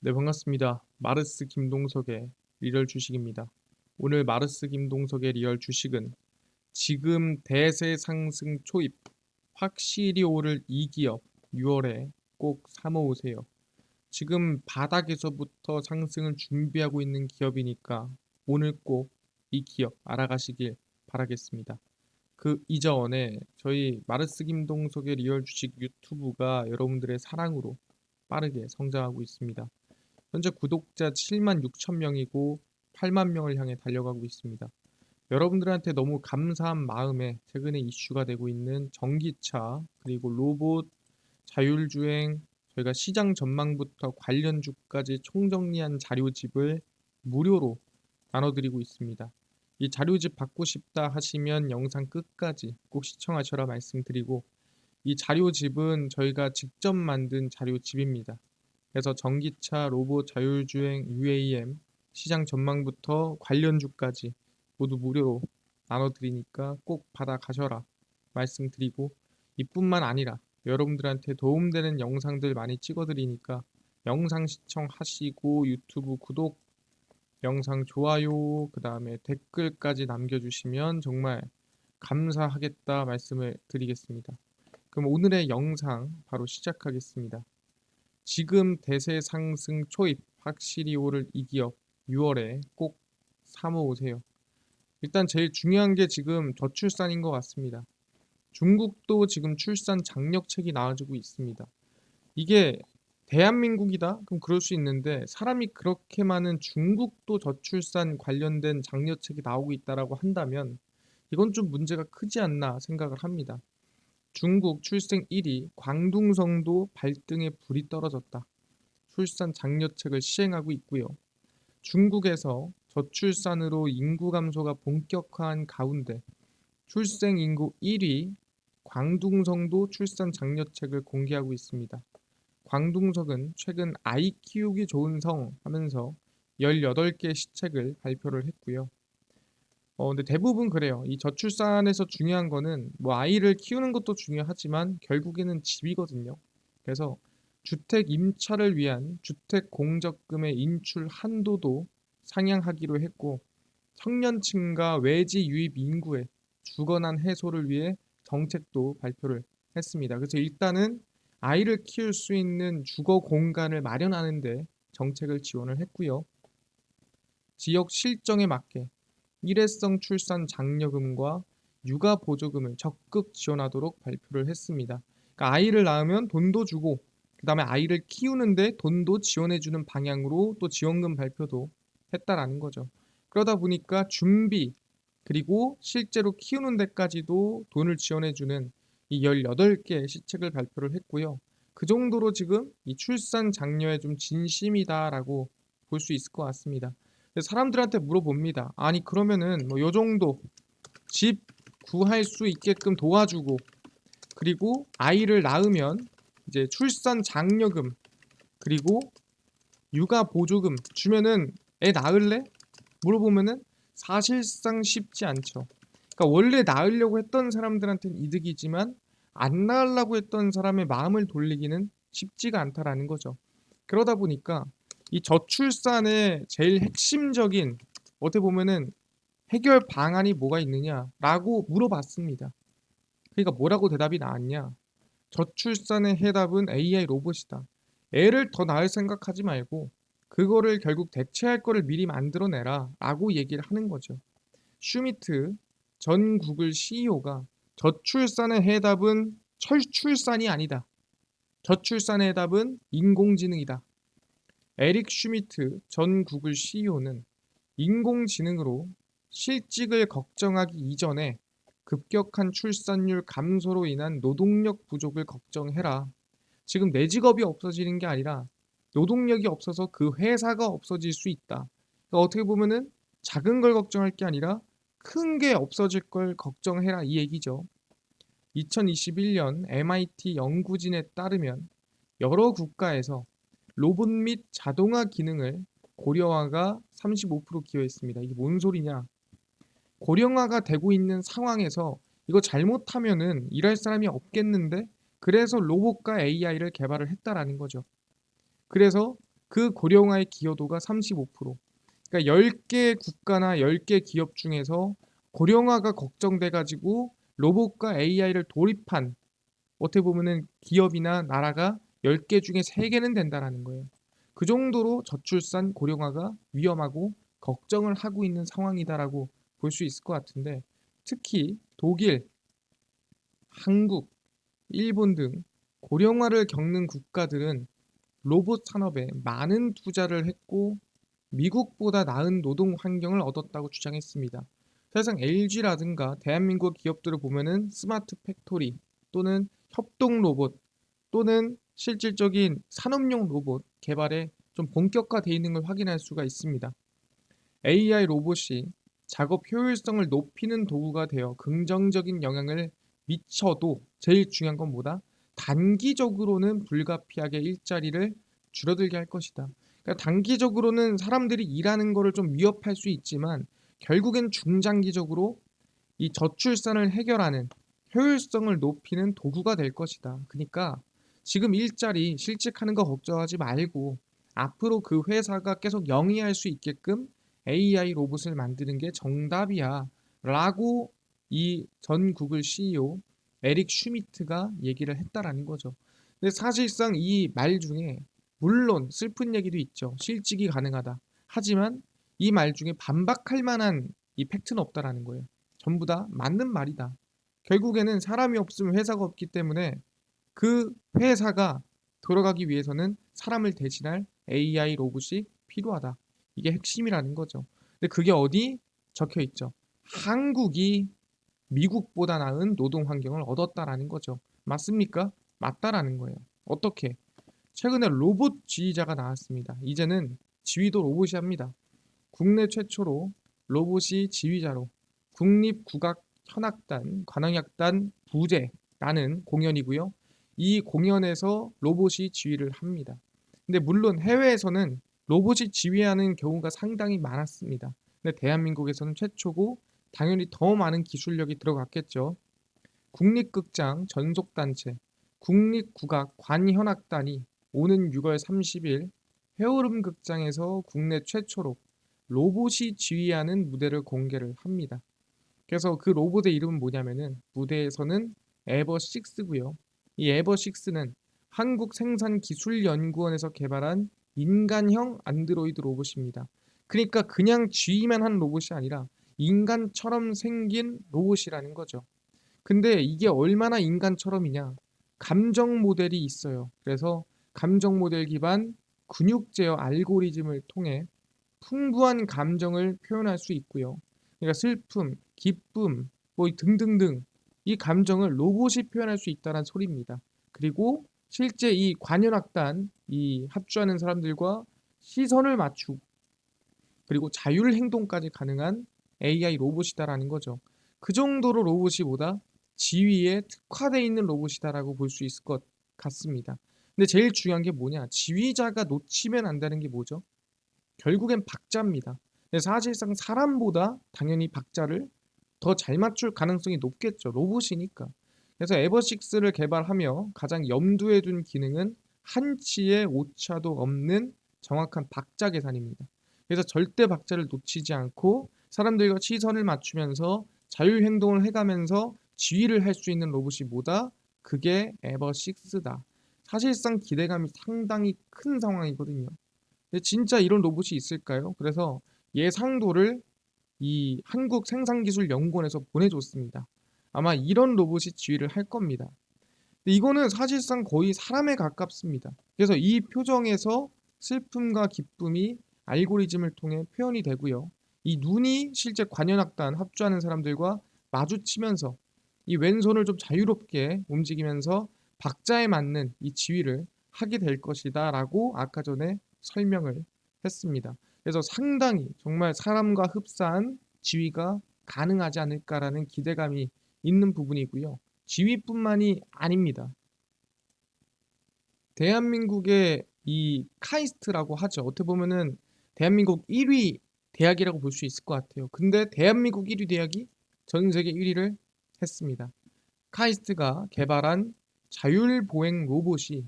네, 반갑습니다. 마르스 김동석의 리얼 주식입니다. 오늘 마르스 김동석의 리얼 주식은 지금 대세 상승 초입, 확실히 오를 이 기업 6월에 꼭 사모으세요. 지금 바닥에서부터 상승을 준비하고 있는 기업이니까 오늘 꼭 이 기업 알아가시길 바라겠습니다. 그 이전에 저희 마르스 김동석의 리얼 주식 유튜브가 여러분들의 사랑으로 빠르게 성장하고 있습니다. 현재 구독자 7만 6천 명이고 8만 명을 향해 달려가고 있습니다. 여러분들한테 너무 감사한 마음에 최근에 이슈가 되고 있는 전기차, 그리고 로봇, 자율주행, 저희가 시장 전망부터 관련주까지 총정리한 자료집을 무료로 나눠드리고 있습니다. 이 자료집 받고 싶다 하시면 영상 끝까지 꼭 시청하셔라 말씀드리고, 이 자료집은 저희가 직접 만든 자료집입니다. 그래서 전기차, 로봇, 자율주행, UAM, 시장 전망부터 관련주까지 모두 무료로 나눠드리니까 꼭 받아가셔라 말씀드리고, 이뿐만 아니라 여러분들한테 도움되는 영상들 많이 찍어드리니까 영상 시청하시고 유튜브 구독, 영상 좋아요, 그 다음에 댓글까지 남겨주시면 정말 감사하겠다 말씀을 드리겠습니다. 그럼 오늘의 영상 바로 시작하겠습니다. 지금 대세 상승 초입, 확실히 오를 이 기업 6월에 꼭 사모으세요. 일단 제일 중요한 게 지금 저출산인 것 같습니다. 중국도 지금 출산 장려책이 나와주고 있습니다. 이게 대한민국이다? 그럼 그럴 수 있는데, 사람이 그렇게 많은 중국도 저출산 관련된 장려책이 나오고 있다라고 한다면 이건 좀 문제가 크지 않나 생각을 합니다. 중국 출생 1위 광둥성도 발등에 불이 떨어졌다. 출산 장려책을 시행하고 있고요. 중국에서 저출산으로 인구 감소가 본격화한 가운데 출생 인구 1위 광둥성도 출산 장려책을 공개하고 있습니다. 광둥성은 최근 아이 키우기 좋은 성 하면서 18개 시책을 발표를 했고요. 근데 대부분 그래요. 이 저출산에서 중요한 거는 뭐 아이를 키우는 것도 중요하지만 결국에는 집이거든요. 그래서 주택 임차를 위한 주택 공적금의 인출 한도도 상향하기로 했고, 청년층과 외지 유입 인구의 주거난 해소를 위해 정책도 발표를 했습니다. 그래서 일단은 아이를 키울 수 있는 주거 공간을 마련하는 데 정책을 지원을 했고요. 지역 실정에 맞게 일회성 출산 장려금과 육아 보조금을 적극 지원하도록 발표를 했습니다. 그러니까 아이를 낳으면 돈도 주고, 그다음에 아이를 키우는데 돈도 지원해주는 방향으로 또 지원금 발표도 했다라는 거죠. 그러다 보니까 준비, 그리고 실제로 키우는 데까지도 돈을 지원해주는 이 18개 시책을 발표를 했고요. 그 정도로 지금 이 출산 장려에 좀 진심이다라고 볼 수 있을 것 같습니다. 사람들한테 물어봅니다. 아니 그러면은 뭐 요 정도 집 구할 수 있게끔 도와주고, 그리고 아이를 낳으면 이제 출산 장려금, 그리고 육아 보조금 주면은 애 낳을래? 물어보면은 사실상 쉽지 않죠. 그러니까 원래 낳으려고 했던 사람들한테는 이득이지만 안 낳으려고 했던 사람의 마음을 돌리기는 쉽지가 않다라는 거죠. 그러다 보니까 이 저출산의 제일 핵심적인, 어떻게 보면은 해결 방안이 뭐가 있느냐라고 물어봤습니다. 그러니까 뭐라고 대답이 나왔냐? 저출산의 해답은 AI 로봇이다. 애를 더 낳을 생각하지 말고 그거를 결국 대체할 거를 미리 만들어내라 라고 얘기를 하는 거죠. 슈미트 전 구글 CEO가 저출산의 해답은 철출산이 아니다. 저출산의 해답은 인공지능이다. 에릭 슈미트 전 구글 CEO는 인공지능으로 실직을 걱정하기 이전에 급격한 출산율 감소로 인한 노동력 부족을 걱정해라. 지금 내 직업이 없어지는 게 아니라 노동력이 없어서 그 회사가 없어질 수 있다. 그러니까 어떻게 보면은 작은 걸 걱정할 게 아니라 큰 게 없어질 걸 걱정해라 이 얘기죠. 2021년 MIT 연구진에 따르면 여러 국가에서 로봇 및 자동화 기능을 고령화가 35% 기여했습니다. 이게 뭔 소리냐? 고령화가 되고 있는 상황에서 이거 잘못하면은 일할 사람이 없겠는데, 그래서 로봇과 AI를 개발을 했다라는 거죠. 그래서 그 고령화의 기여도가 35%. 그러니까 10개 국가나 10개 기업 중에서 고령화가 걱정돼 가지고 로봇과 AI를 도입한 어떻게 보면은 기업이나 나라가 10개 중에 3개는 된다라는 거예요. 그 정도로 저출산 고령화가 위험하고 걱정을 하고 있는 상황이다라고 볼 수 있을 것 같은데, 특히 독일, 한국, 일본 등 고령화를 겪는 국가들은 로봇 산업에 많은 투자를 했고 미국보다 나은 노동 환경을 얻었다고 주장했습니다. 사실상 LG라든가 대한민국 기업들을 보면은 스마트 팩토리 또는 협동 로봇 또는 실질적인 산업용 로봇 개발에 좀 본격화되어 있는 걸 확인할 수가 있습니다. AI 로봇이 작업 효율성을 높이는 도구가 되어 긍정적인 영향을 미쳐도 제일 중요한 건 뭐다? 단기적으로는 불가피하게 일자리를 줄어들게 할 것이다. 그러니까 단기적으로는 사람들이 일하는 거를 좀 위협할 수 있지만 결국엔 중장기적으로 이 저출산을 해결하는 효율성을 높이는 도구가 될 것이다. 그러니까 지금 일자리 실직하는 거 걱정하지 말고 앞으로 그 회사가 계속 영위할 수 있게끔 AI 로봇을 만드는 게 정답이야 라고 이 전 구글 CEO 에릭 슈미트가 얘기를 했다라는 거죠. 근데 사실상 이 말 중에 물론 슬픈 얘기도 있죠. 실직이 가능하다. 하지만 이 말 중에 반박할 만한 이 팩트는 없다라는 거예요. 전부 다 맞는 말이다. 결국에는 사람이 없으면 회사가 없기 때문에 그 회사가 돌아가기 위해서는 사람을 대신할 AI 로봇이 필요하다. 이게 핵심이라는 거죠. 근데 그게 어디 적혀 있죠? 한국이 미국보다 나은 노동 환경을 얻었다라는 거죠. 맞습니까? 맞다라는 거예요. 어떻게? 최근에 로봇 지휘자가 나왔습니다. 이제는 지휘도 로봇이 합니다. 국내 최초로 로봇이 지휘자로 국립국악현악단, 관악악단 부제라는 공연이고요. 이 공연에서 로봇이 지휘를 합니다. 근데 물론 해외에서는 로봇이 지휘하는 경우가 상당히 많았습니다. 근데 대한민국에서는 최초고 당연히 더 많은 기술력이 들어갔겠죠. 국립극장 전속단체 국립국악관현악단이 오는 6월 30일 회오름극장에서 국내 최초로 로봇이 지휘하는 무대를 공개를 합니다. 그래서 그 로봇의 이름은 뭐냐면은 무대에서는 에버6고요. 이 에버6는 한국생산기술연구원에서 개발한 인간형 안드로이드 로봇입니다. 그러니까 그냥 지휘만 한 로봇이 아니라 인간처럼 생긴 로봇이라는 거죠. 근데 이게 얼마나 인간처럼이냐? 감정 모델이 있어요. 그래서 감정 모델 기반 근육 제어 알고리즘을 통해 풍부한 감정을 표현할 수 있고요. 그러니까 슬픔, 기쁨, 뭐 등등등 이 감정을 로봇이 표현할 수 있다는 소리입니다. 그리고 실제 이 관현악단 이 합주하는 사람들과 시선을 맞추고 그리고 자율 행동까지 가능한 AI 로봇이다라는 거죠. 그 정도로 로봇이 뭐다? 지위에 특화되어 있는 로봇이다라고 볼 수 있을 것 같습니다. 근데 제일 중요한 게 뭐냐? 지휘자가 놓치면 안 되는 게 뭐죠? 결국엔 박자입니다. 근데 사실상 사람보다 당연히 박자를 더 잘 맞출 가능성이 높겠죠. 로봇이니까. 그래서 에버6를 개발하며 가장 염두에 둔 기능은 한치의 오차도 없는 정확한 박자 계산입니다. 그래서 절대 박자를 놓치지 않고 사람들과 시선을 맞추면서 자율 행동을 해가면서 지휘를 할 수 있는 로봇이 뭐다? 그게 에버6다. 사실상 기대감이 상당히 큰 상황이거든요. 근데 진짜 이런 로봇이 있을까요? 그래서 예상도를 이 한국생산기술연구원에서 보내줬습니다. 아마 이런 로봇이 지휘를 할 겁니다. 근데 이거는 사실상 거의 사람에 가깝습니다. 그래서 이 표정에서 슬픔과 기쁨이 알고리즘을 통해 표현이 되고요. 이 눈이 실제 관현악단 합주하는 사람들과 마주치면서 이 왼손을 좀 자유롭게 움직이면서 박자에 맞는 이 지휘를 하게 될 것이다 라고 아까 전에 설명을 했습니다. 그래서 상당히 정말 사람과 흡사한 지휘가 가능하지 않을까라는 기대감이 있는 부분이고요. 지휘뿐만이 아닙니다. 대한민국의 이 카이스트라고 하죠. 어떻게 보면은 대한민국 1위 대학이라고 볼 수 있을 것 같아요. 근데 대한민국 1위 대학이 전 세계 1위를 했습니다. 카이스트가 개발한 자율보행 로봇이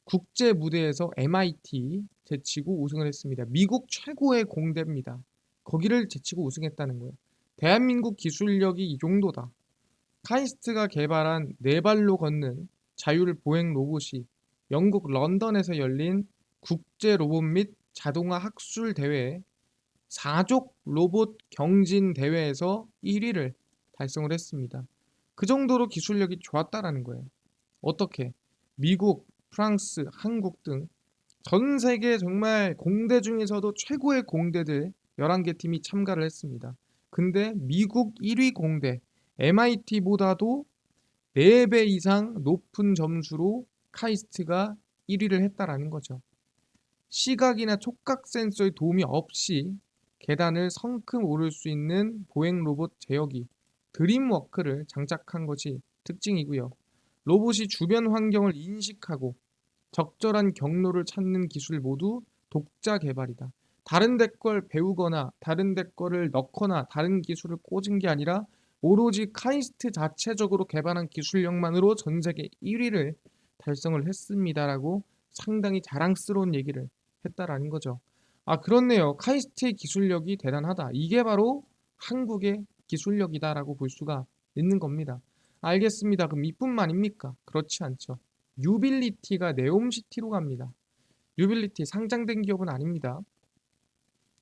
국제 무대에서 MIT 제치고 우승을 했습니다. 미국 최고의 공대입니다. 거기를 제치고 우승했다는 거예요. 대한민국 기술력이 이 정도다. 카이스트가 개발한 네 발로 걷는 자율 보행 로봇이 영국 런던에서 열린 국제 로봇 및 자동화 학술 대회 4족 로봇 경진 대회에서 1위를 달성을 했습니다. 그 정도로 기술력이 좋았다라는 거예요. 어떻게? 미국, 프랑스, 한국 등 전 세계 정말 공대 중에서도 최고의 공대들 11개 팀이 참가를 했습니다. 근데 미국 1위 공대 MIT보다도 4배 이상 높은 점수로 카이스트가 1위를 했다라는 거죠. 시각이나 촉각 센서의 도움이 없이 계단을 성큼 오를 수 있는 보행 로봇 제어기 드림워크를 장착한 것이 특징이고요. 로봇이 주변 환경을 인식하고 적절한 경로를 찾는 기술 모두 독자 개발이다. 다른 데 걸 배우거나 다른 데 거를 넣거나 다른 기술을 꽂은 게 아니라 오로지 카이스트 자체적으로 개발한 기술력만으로 전 세계 1위를 달성을 했습니다라고 상당히 자랑스러운 얘기를 했다라는 거죠. 아, 그렇네요. 카이스트의 기술력이 대단하다. 이게 바로 한국의 기술력이다라고 볼 수가 있는 겁니다. 알겠습니다. 그럼 이뿐만입니까? 그렇지 않죠. 유빌리티가 네옴시티로 갑니다. 유빌리티 상장된 기업은 아닙니다.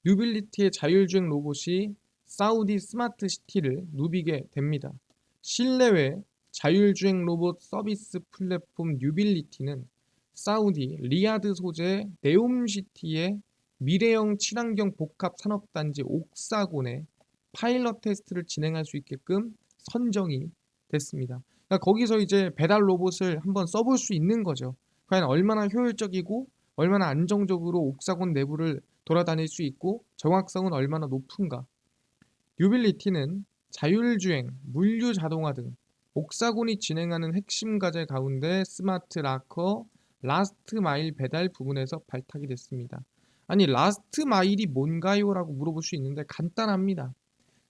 유빌리티의 자율주행 로봇이 사우디 스마트 시티를 누비게 됩니다. 실내외 자율주행 로봇 서비스 플랫폼 유빌리티는 사우디 리야드 소재 네옴시티의 미래형 친환경 복합 산업단지 옥사곤에 파일럿 테스트를 진행할 수 있게끔 선정이 됐습니다. 그러니까 거기서 이제 배달 로봇을 한번 써볼 수 있는 거죠. 과연 얼마나 효율적이고 얼마나 안정적으로 옥사곤 내부를 돌아다닐 수 있고 정확성은 얼마나 높은가. 유빌리티는 자율주행, 물류 자동화 등 옥사곤이 진행하는 핵심 과제 가운데 스마트 라커, 라스트 마일 배달 부분에서 발탁이 됐습니다. 아니 라스트 마일이 뭔가요? 라고 물어볼 수 있는데 간단합니다.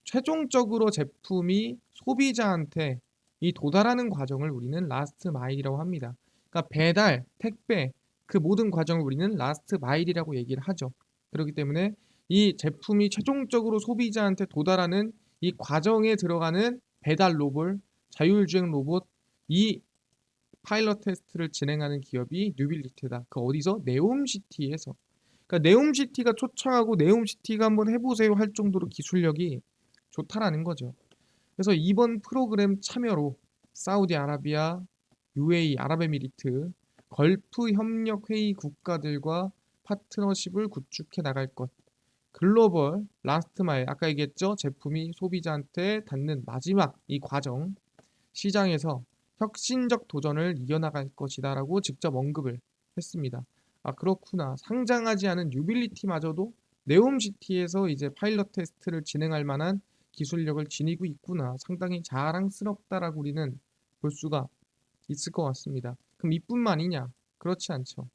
최종적으로 제품이 소비자한테 이 도달하는 과정을 우리는 라스트 마일이라고 합니다. 그러니까 배달, 택배 그 모든 과정을 우리는 라스트 마일이라고 얘기를 하죠. 그렇기 때문에 이 제품이 최종적으로 소비자한테 도달하는 이 과정에 들어가는 배달 로봇, 자율주행 로봇 이 파일럿 테스트를 진행하는 기업이 뉴빌리티다. 그 어디서? 네옴시티에서. 그러니까 네옴시티가 초청하고 네옴시티가 한번 해보세요 할 정도로 기술력이 좋다라는 거죠. 그래서 이번 프로그램 참여로 사우디아라비아, UAE, 아랍에미리트, 걸프 협력 회의 국가들과 파트너십을 구축해 나갈 것. 글로벌 라스트 마일 아까 얘기했죠. 제품이 소비자한테 닿는 마지막 이 과정 시장에서 혁신적 도전을 이어나갈 것이다라고 직접 언급을 했습니다. 아 그렇구나. 상장하지 않은 유빌리티마저도 네옴시티에서 이제 파일럿 테스트를 진행할 만한 기술력을 지니고 있구나. 상당히 자랑스럽다라고 우리는 볼 수가 있을 것 같습니다. 그럼 이뿐만이냐? 그렇지 않죠.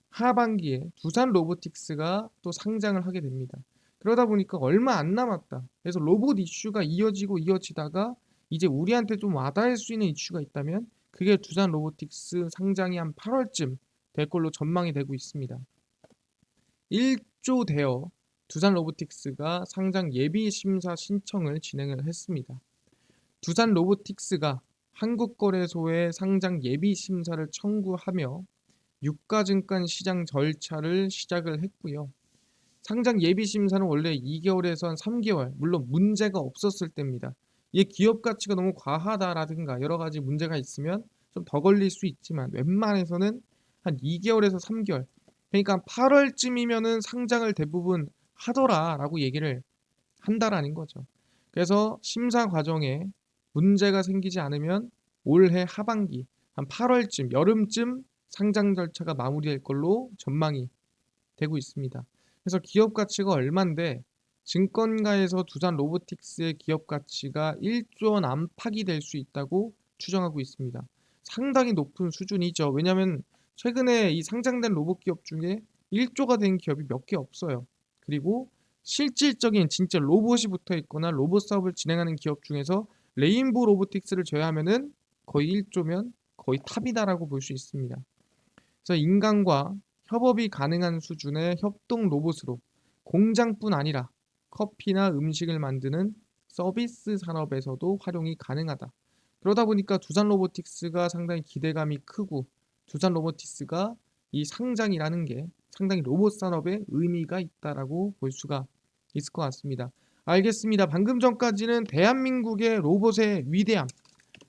하반기에 두산 로보틱스가 또 상장을 하게 됩니다. 그러다 보니까 얼마 안 남았다. 그래서 로봇 이슈가 이어지고 이어지다가 이제 우리한테 좀 와닿을 수 있는 이슈가 있다면 그게 두산 로보틱스 상장이 한 8월쯤 될 걸로 전망이 되고 있습니다. 1조 대여 두산 로보틱스가 상장 예비 심사 신청을 진행을 했습니다. 두산 로보틱스가 한국거래소에 상장 예비 심사를 청구하며 유가증권 시장 절차를 시작을 했고요. 상장 예비 심사는 원래 2개월에서 한 3개월, 물론 문제가 없었을 때입니다. 이게 기업 가치가 너무 과하다라든가 여러 가지 문제가 있으면 좀 더 걸릴 수 있지만 웬만해서는 한 2개월에서 3개월, 그러니까 8월쯤이면은 상장을 대부분 하더라라고 얘기를 한다라는 거죠. 그래서 심사 과정에 문제가 생기지 않으면 올해 하반기 한 8월쯤 여름쯤 상장 절차가 마무리될 걸로 전망이 되고 있습니다. 그래서 기업 가치가 얼만데 증권가에서 두산 로보틱스의 기업 가치가 1조 원 안팎이 될 수 있다고 추정하고 있습니다. 상당히 높은 수준이죠. 왜냐하면 최근에 이 상장된 로봇 기업 중에 1조가 된 기업이 몇 개 없어요. 그리고 실질적인 진짜 로봇이 붙어 있거나 로봇 사업을 진행하는 기업 중에서 레인보우 로보틱스를 제외하면은 거의 1조면 거의 탑이다라고 볼 수 있습니다. 그래서 인간과 협업이 가능한 수준의 협동 로봇으로 공장뿐 아니라 커피나 음식을 만드는 서비스 산업에서도 활용이 가능하다. 그러다 보니까 두산 로보틱스가 상당히 기대감이 크고 두산 로보틱스가 이 상장이라는 게 상당히 로봇 산업에 의미가 있다라고 볼 수가 있을 것 같습니다. 알겠습니다. 방금 전까지는 대한민국의 로봇의 위대함,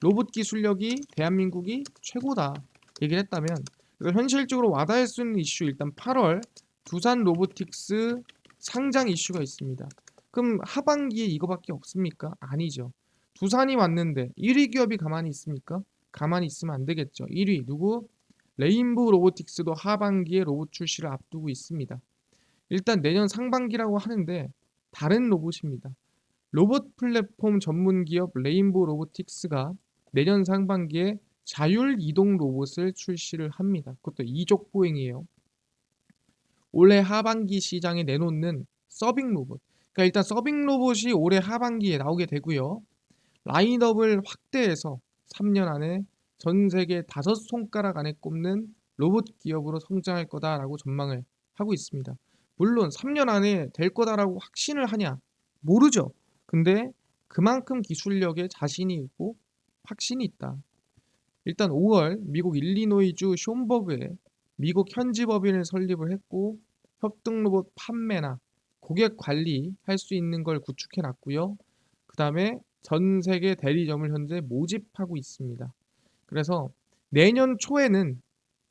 로봇 기술력이 대한민국이 최고다 얘기를 했다면 이걸 현실적으로 와닿을 수 있는 이슈 일단 8월 두산 로보틱스 상장 이슈가 있습니다. 그럼 하반기에 이거밖에 없습니까? 아니죠. 두산이 왔는데 1위 기업이 가만히 있습니까? 가만히 있으면 안 되겠죠. 1위 누구? 레인보우 로보틱스도 하반기에 로봇 출시를 앞두고 있습니다. 일단 내년 상반기라고 하는데 다른 로봇입니다. 로봇 플랫폼 전문 기업 레인보우 로보틱스가 내년 상반기에 자율 이동 로봇을 출시를 합니다. 그것도 이족 보행이에요. 올해 하반기 시장에 내놓는 서빙 로봇. 그러니까 일단 서빙 로봇이 올해 하반기에 나오게 되고요. 라인업을 확대해서 3년 안에 전 세계 5손가락 안에 꼽는 로봇 기업으로 성장할 거다라고 전망을 하고 있습니다. 물론 3년 안에 될 거다라고 확신을 하냐? 모르죠. 근데 그만큼 기술력에 자신이 있고 확신이 있다. 일단 5월 미국 일리노이주 숀버그에 미국 현지 법인을 설립을 했고 협동 로봇 판매나 고객 관리할 수 있는 걸 구축해 놨고요. 그 다음에 전 세계 대리점을 현재 모집하고 있습니다. 그래서 내년 초에는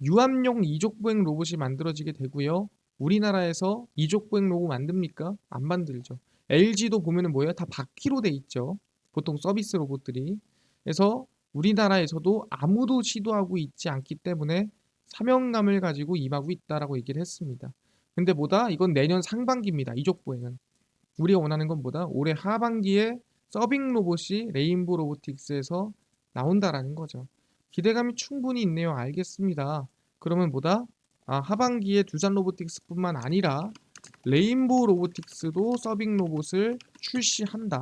유압용 이족보행 로봇이 만들어지게 되고요. 우리나라에서 이족보행 로봇 만듭니까? 안 만들죠. LG도 보면은 뭐예요? 다 바퀴로 돼 있죠. 보통 서비스 로봇들이. 그래서 우리나라에서도 아무도 시도하고 있지 않기 때문에 사명감을 가지고 임하고 있다라고 얘기를 했습니다. 근데 뭐다? 이건 내년 상반기입니다. 이족보행은. 우리가 원하는 건 뭐다? 올해 하반기에 서빙 로봇이 레인보우 로보틱스에서 나온다라는 거죠. 기대감이 충분히 있네요. 알겠습니다. 그러면 뭐다? 하반기에 두산 로보틱스뿐만 아니라 레인보우 로보틱스도 서빙 로봇을 출시한다.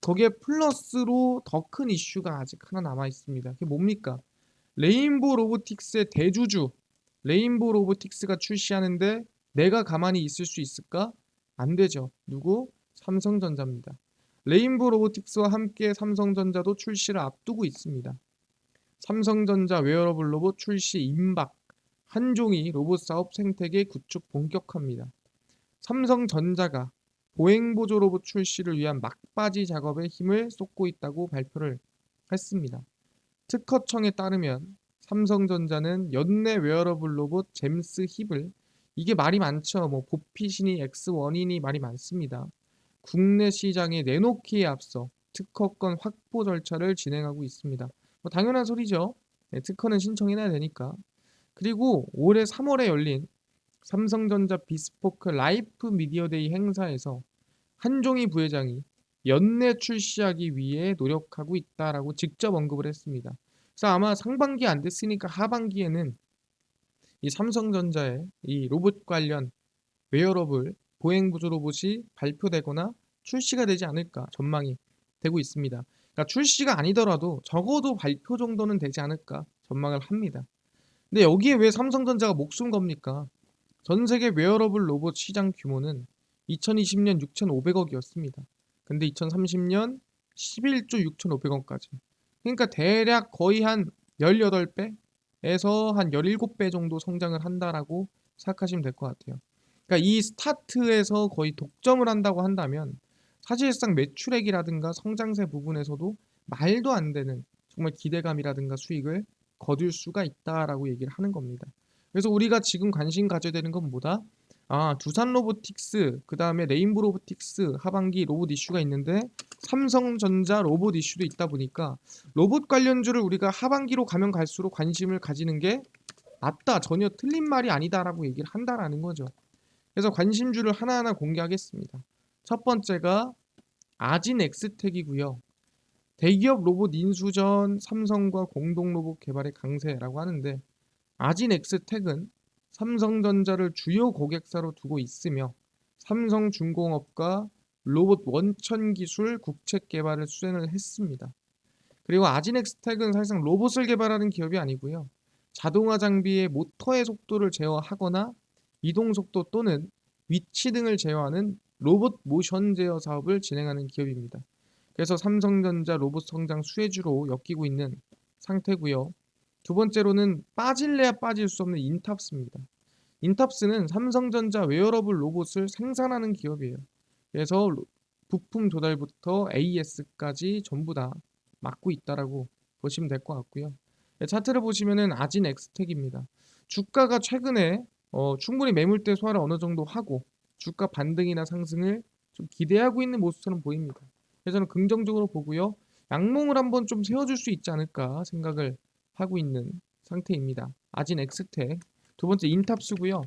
거기에 플러스로 더 큰 이슈가 아직 하나 남아 있습니다. 그게 뭡니까? 레인보우 로보틱스의 대주주 레인보우 로보틱스가 출시하는데 내가 가만히 있을 수 있을까? 안 되죠. 누구? 삼성전자입니다. 레인보우 로보틱스와 함께 삼성전자도 출시를 앞두고 있습니다. 삼성전자 웨어러블 로봇 출시 임박, 한종이 로봇 사업 생태계 구축 본격화입니다. 삼성전자가 보행보조 로봇 출시를 위한 막바지 작업에 힘을 쏟고 있다고 발표를 했습니다. 특허청에 따르면 삼성전자는 연내 웨어러블 로봇 잼스 힙을 이게 말이 많죠. 뭐 보핏이니 X1이니 말이 많습니다. 국내 시장에 내놓기에 앞서 특허권 확보 절차를 진행하고 있습니다. 뭐 당연한 소리죠. 네, 특허는 신청해놔야 되니까. 그리고 올해 3월에 열린 삼성전자 비스포크 라이프 미디어데이 행사에서 한종희 부회장이 연내 출시하기 위해 노력하고 있다라고 직접 언급을 했습니다. 그래서 아마 상반기 안 됐으니까 하반기에는 이 삼성전자의 이 로봇 관련 웨어러블 보행보조 로봇이 발표되거나 출시가 되지 않을까 전망이 되고 있습니다. 그러니까 출시가 아니더라도 적어도 발표 정도는 되지 않을까 전망을 합니다. 근데 여기에 왜 삼성전자가 목숨 겁니까? 전 세계 웨어러블 로봇 시장 규모는 2020년 6,500억이었습니다. 근데 2030년 11조 6,500억까지. 그러니까 대략 거의 한 18배에서 한 17배 정도 성장을 한다라고 생각하시면 될 것 같아요. 그러니까 이 스타트에서 거의 독점을 한다고 한다면 사실상 매출액이라든가 성장세 부분에서도 말도 안 되는 정말 기대감이라든가 수익을 거둘 수가 있다라고 얘기를 하는 겁니다. 그래서 우리가 지금 관심 가져야 되는 건 뭐다? 두산 로보틱스, 그 다음에 레인보우 로보틱스 하반기 로봇 이슈가 있는데 삼성전자 로봇 이슈도 있다 보니까 로봇 관련주를 우리가 하반기로 가면 갈수록 관심을 가지는 게 맞다, 전혀 틀린 말이 아니다라고 얘기를 한다라는 거죠. 그래서 관심주를 하나하나 공개하겠습니다. 첫 번째가 아진 엑스텍이고요. 대기업 로봇 인수전 삼성과 공동 로봇 개발의 강세라고 하는데 아진 엑스텍은 삼성전자를 주요 고객사로 두고 있으며 삼성중공업과 로봇 원천 기술 국책 개발을 수행을 했습니다. 그리고 아진 엑스텍은 사실상 로봇을 개발하는 기업이 아니고요. 자동화 장비의 모터의 속도를 제어하거나 이동 속도 또는 위치 등을 제어하는 로봇 모션 제어 사업을 진행하는 기업입니다. 그래서 삼성전자 로봇 성장 수혜주로 엮이고 있는 상태고요. 두 번째로는 빠질래야 빠질 수 없는 인탑스입니다. 인탑스는 삼성전자 웨어러블 로봇을 생산하는 기업이에요. 그래서 부품 조달부터 AS까지 전부 다 맡고 있다라고 보시면 될 것 같고요. 네, 차트를 보시면은 아진 엑스텍입니다. 주가가 최근에 충분히 매물대 소화를 어느 정도 하고 주가 반등이나 상승을 좀 기대하고 있는 모습처럼 보입니다. 그래서 저는 긍정적으로 보고요. 양봉을 한번 좀 세워줄 수 있지 않을까 생각을 하고 있는 상태입니다. 아진 엑스텍. 두 번째 인탑스고요.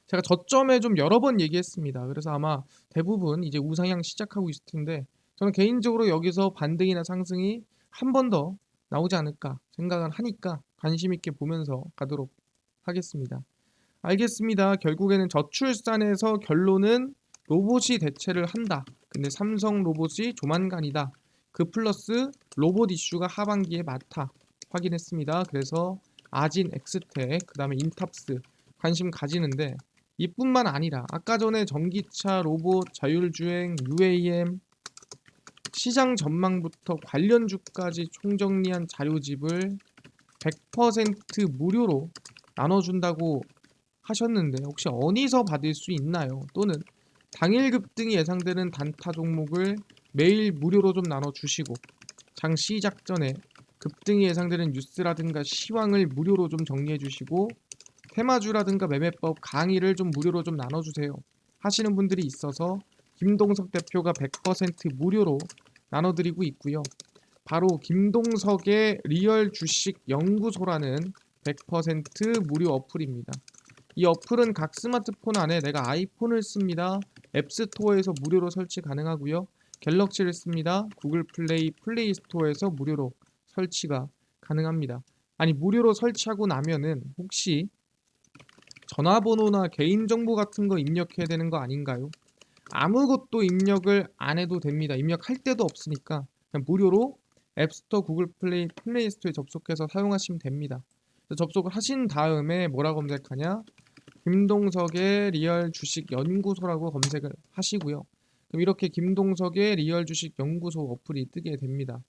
제가 저점에 좀 여러 번 얘기했습니다. 그래서 아마 대부분 이제 우상향 시작하고 있을 텐데 저는 개인적으로 여기서 반등이나 상승이 한 번 더 나오지 않을까 생각을 하니까 관심 있게 보면서 가도록 하겠습니다. 알겠습니다. 결국에는 저출산에서 결론은 로봇이 대체를 한다. 근데 삼성 로봇이 조만간이다. 그 플러스 로봇 이슈가 하반기에 많다. 확인했습니다. 그래서 아진 엑스텍, 그 다음에 인탑스 관심 가지는데 이뿐만 아니라 아까 전에 전기차, 로봇, 자율주행, UAM 시장 전망부터 관련주까지 총정리한 자료집을 100% 무료로 나눠준다고 하셨는데 혹시 어디서 받을 수 있나요? 또는 당일 급등이 예상되는 단타 종목을 매일 무료로 좀 나눠주시고 장 시작 전에 급등이 예상되는 뉴스라든가 시황을 무료로 좀 정리해 주시고 테마주라든가 매매법 강의를 좀 무료로 좀 나눠주세요 하시는 분들이 있어서 김동석 대표가 100% 무료로 나눠드리고 있고요. 바로 김동석의 리얼 주식 연구소라는 100% 무료 어플입니다. 이 어플은 각 스마트폰 안에 내가 아이폰을 씁니다. 앱스토어에서 무료로 설치 가능하고요. 갤럭시를 씁니다. 구글 플레이, 플레이 스토어에서 무료로 설치가 가능합니다. 아니 무료로 설치하고 나면은 혹시 전화번호나 개인정보 같은 거 입력해야 되는 거 아닌가요? 아무것도 입력을 안 해도 됩니다. 입력할 데도 없으니까 그냥 무료로 앱스토어, 구글 플레이, 플레이 스토어에 접속해서 사용하시면 됩니다. 접속을 하신 다음에 뭐라 검색하냐? 김동석의 리얼 주식 연구소라고 검색을 하시고요. 그럼 이렇게 김동석의 리얼 주식 연구소 어플이 뜨게 됩니다.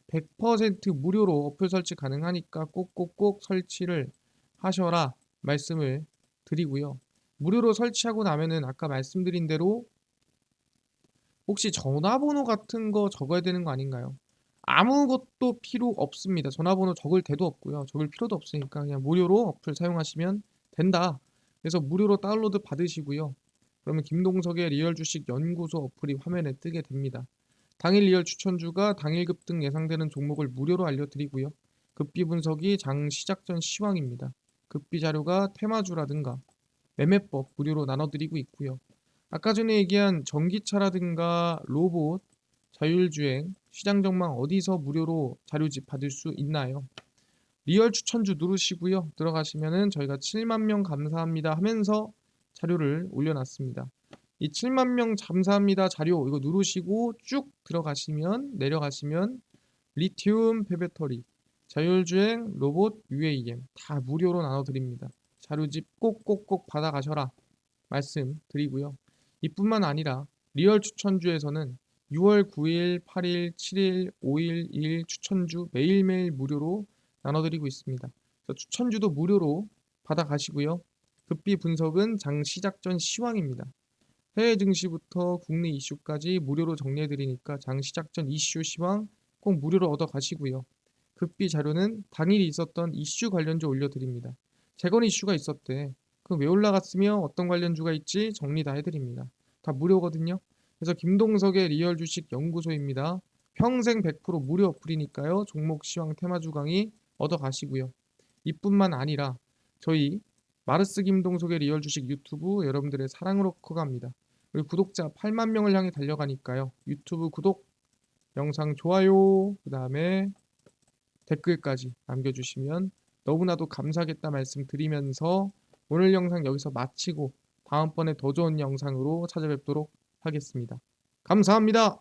100% 무료로 어플 설치 가능하니까 꼭꼭꼭 설치를 하셔라 말씀을 드리고요. 무료로 설치하고 나면은 아까 말씀드린 대로 혹시 전화번호 같은 거 적어야 되는 거 아닌가요? 아무것도 필요 없습니다. 전화번호 적을 데도 없고요. 적을 필요도 없으니까 그냥 무료로 어플 사용하시면 된다. 그래서 무료로 다운로드 받으시고요. 그러면 김동석의 리얼 주식 연구소 어플이 화면에 뜨게 됩니다. 당일 리얼 추천주가 당일 급등 예상되는 종목을 무료로 알려드리고요. 급비 분석이 장 시작 전 시황입니다. 급비 자료가 테마주라든가 매매법 무료로 나눠드리고 있고요. 아까 전에 얘기한 전기차라든가 로봇, 자율주행, 시장 전망 어디서 무료로 자료집 받을 수 있나요? 리얼 추천주 누르시고요. 들어가시면은 저희가 7만 명 감사합니다 하면서 자료를 올려놨습니다. 이 7만 명 감사합니다 자료 이거 누르시고 쭉 들어가시면 내려가시면 리튬 폐배터리, 자율주행, 로봇, UAM 다 무료로 나눠드립니다. 자료집 꼭꼭꼭 받아가셔라 말씀드리고요. 이뿐만 아니라 리얼 추천주에서는 6월 9일, 8일, 7일, 5일, 2일 추천주 매일매일 무료로 나눠드리고 있습니다. 추천주도 무료로 받아가시고요. 급비 분석은 장 시작 전 시황입니다. 해외 증시부터 국내 이슈까지 무료로 정리해드리니까 장 시작 전 이슈 시황 꼭 무료로 얻어가시고요. 급비 자료는 당일 있었던 이슈 관련주 올려드립니다. 재건 이슈가 있었대. 그럼 왜 올라갔으며 어떤 관련주가 있지 정리 다 해드립니다. 다 무료거든요. 그래서 김동석의 리얼 주식 연구소입니다. 평생 100% 무료 어플이니까요. 종목 시황 테마주 강의 얻어가시고요. 이뿐만 아니라 저희 마르스 김동석의 리얼 주식 유튜브 여러분들의 사랑으로 커갑니다. 우리 구독자 8만 명을 향해 달려가니까요. 유튜브 구독, 영상 좋아요, 그 다음에 댓글까지 남겨주시면 너무나도 감사하겠다 말씀드리면서 오늘 영상 여기서 마치고 다음번에 더 좋은 영상으로 찾아뵙도록 하겠습니다. 감사합니다.